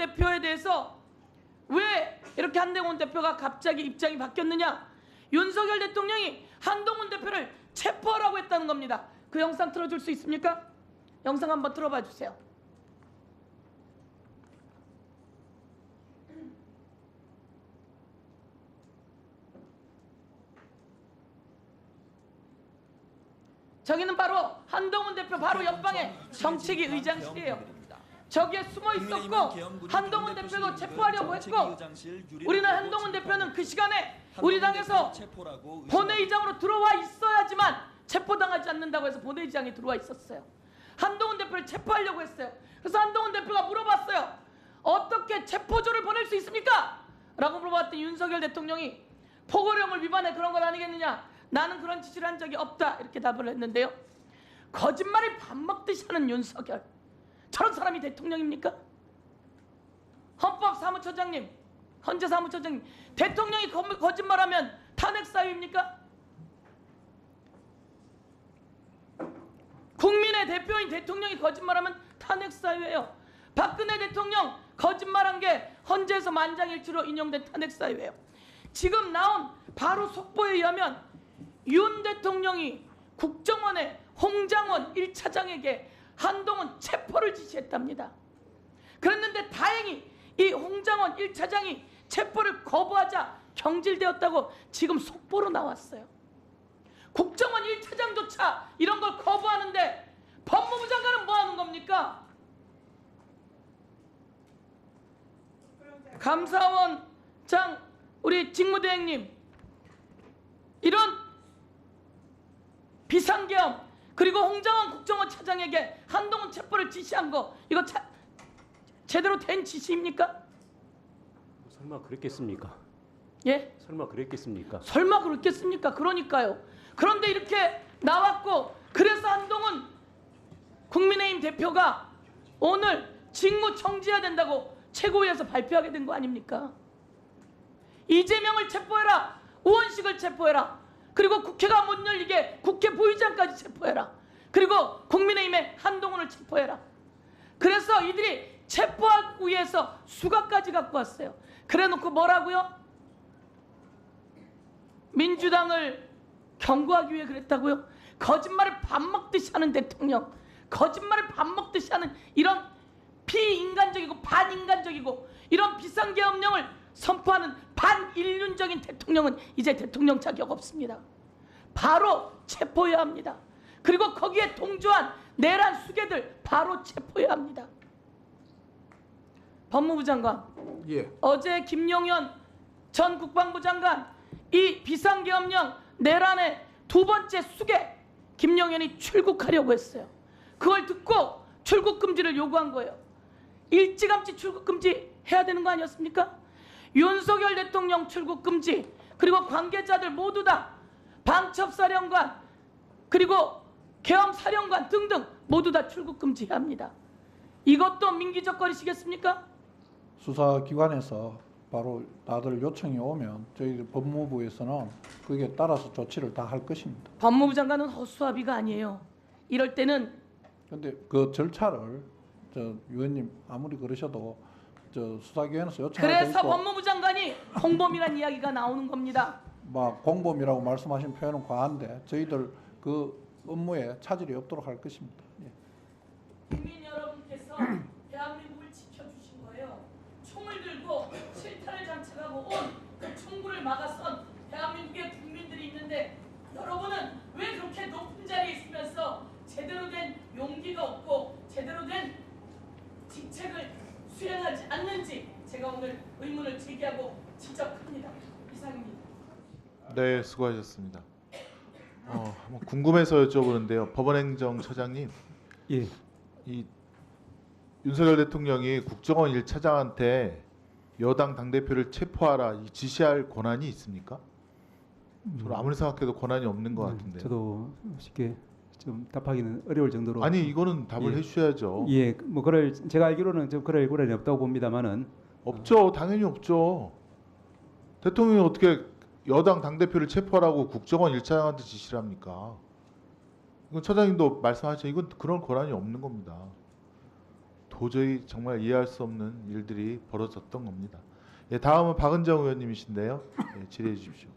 대표에 대해서 왜 이렇게 한동훈 대표가 갑자기 입장이 바뀌었느냐? 윤석열 대통령이 한동훈 대표를 체포하라고 했다는 겁니다. 그 영상 틀어줄 수 있습니까? 영상 한번 틀어봐 주세요. 저기는 바로 한동훈 대표 바로 옆방에 정책위 의장실이에요. 저기에 숨어 있었고 한동훈 대표도 체포하려고 했고 우리는 한동훈 대표는 그 시간에 우리 당에서 본회의장으로 들어와 있어야지만 체포당하지 않는다고 해서 본회의장에 들어와 있었어요. 한동훈 대표를 체포하려고 했어요. 그래서 한동훈 대표가 물어봤어요. 어떻게 체포조를 보낼 수 있습니까? 라고 물어봤더니 윤석열 대통령이 포고령을 위반해 그런 건 아니겠느냐? 나는 그런 지시를 한 적이 없다 이렇게 답을 했는데요. 거짓말을 밥 먹듯이 하는 윤석열, 저런 사람이 대통령입니까? 헌법사무처장님, 헌재사무처장님, 대통령이 거짓말하면 탄핵 사유입니까? 국민의 대표인 대통령이 거짓말하면 탄핵 사유예요. 박근혜 대통령 거짓말한 게 헌재에서 만장일치로 인용된 탄핵 사유예요. 지금 나온 바로 속보에 의하면 윤 대통령이 국정원의 홍장원 1차장에게 한동훈 체포를 지시했답니다. 그랬는데 다행히 이 홍장원 1차장이 체포를 거부하자 경질되었다고 지금 속보로 나왔어요. 국정원 1차장조차 이런 걸 거부하는데 법무부 장관은 뭐 하는 겁니까? 감사원장 우리 직무대행님, 이런 비상계엄 그리고 홍장원 국정원 차장에게 한동훈 체포를 지시한 거 이거 제대로 된 지시입니까? 설마 그랬겠습니까? 예? 설마 그랬겠습니까? 설마 그렇겠습니까? 그러니까요. 그런데 이렇게 나왔고 그래서 한동훈 국민의힘 대표가 오늘 직무 정지해야 된다고 최고위에서 발표하게 된 거 아닙니까? 이재명을 체포해라. 우원식을 체포해라. 그리고 국회가 못 열리게 국회 부의장까지 체포해라. 그리고 국민의힘의 한동훈을 체포해라. 그래서 이들이 체포하기 위해서 수갑까지 갖고 왔어요. 그래놓고 뭐라고요? 민주당을 경고하기 위해 그랬다고요? 거짓말을 밥 먹듯이 하는 대통령, 거짓말을 밥 먹듯이 하는 이런 비인간적이고 반인간적이고 이런 비상계엄령을 선포하는 반인륜적인 대통령은 이제 대통령 자격 없습니다. 바로 체포해야 합니다. 그리고 거기에 동조한 내란 수괴들 바로 체포해야 합니다. 법무부 장관, 예. 어제 김용현 전 국방부 장관 이 비상계엄령 내란의 두 번째 수괴 김용현이 출국하려고 했어요. 그걸 듣고 출국 금지를 요구한 거예요. 일찌감치 출국 금지 해야 되는 거 아니었습니까? 윤석열 대통령 출국 금지, 그리고 관계자들 모두 다 방첩사령관 그리고 계엄사령관 등등 모두 다 출국 금지해야 합니다. 이것도 민기적거리시겠습니까? 수사기관에서 바로 다들 요청이 오면 저희 법무부에서는 거기에 따라서 조치를 다 할 것입니다. 법무부 장관은 허수아비가 아니에요. 이럴 때는 근데 그 절차를 저 의원님 아무리 그러셔도 저 수사기관에서 요청할 때 그래서 있고 법무부 장관이 공범이란 이야기가 나오는 겁니다. 막 공범이라고 말씀하신 표현은 과한데 저희들 그 업무에 차질이 없도록 할 것입니다. 예. 국민 여러분께서 대한민국을 지켜주신 거예요. 총을 들고 실탄을 장착하고 온 그 총구를 막아선 대한민국의 국민들이 있는데 여러분은 왜 그렇게 높은 자리에 있으면서 제대로 된 용기가 없고 제대로 된 직책을 수행하지 않는지 제가 오늘 의문을 제기하고 지적합니다. 이상입니다. 네, 수고하셨습니다. 한번 궁금해서 여쭤보는데요. 법원행정처장님, 예. 이 윤석열 대통령이 국정원 1차장한테 여당 당대표를 체포하라 이 지시할 권한이 있습니까? 저는 아무리 생각해도 권한이 없는 것 같은데. 저도 쉽게 좀 답하기는 어려울 정도로. 아니 이거는 답을 예. 해주셔야죠. 예, 뭐 그럴 제가 알기로는 좀 그럴 권한이 없다고 봅니다만은. 없죠, 당연히 없죠. 대통령이 어떻게 여당 당대표를 체포하라고 국정원 1차장한테 지시를 합니까? 이건 처장님도 말씀하셨죠. 이건 그런 권한이 없는 겁니다. 도저히 정말 이해할 수 없는 일들이 벌어졌던 겁니다. 예, 다음은 박은정 의원님이신데요. 예, 질의해 주십시오.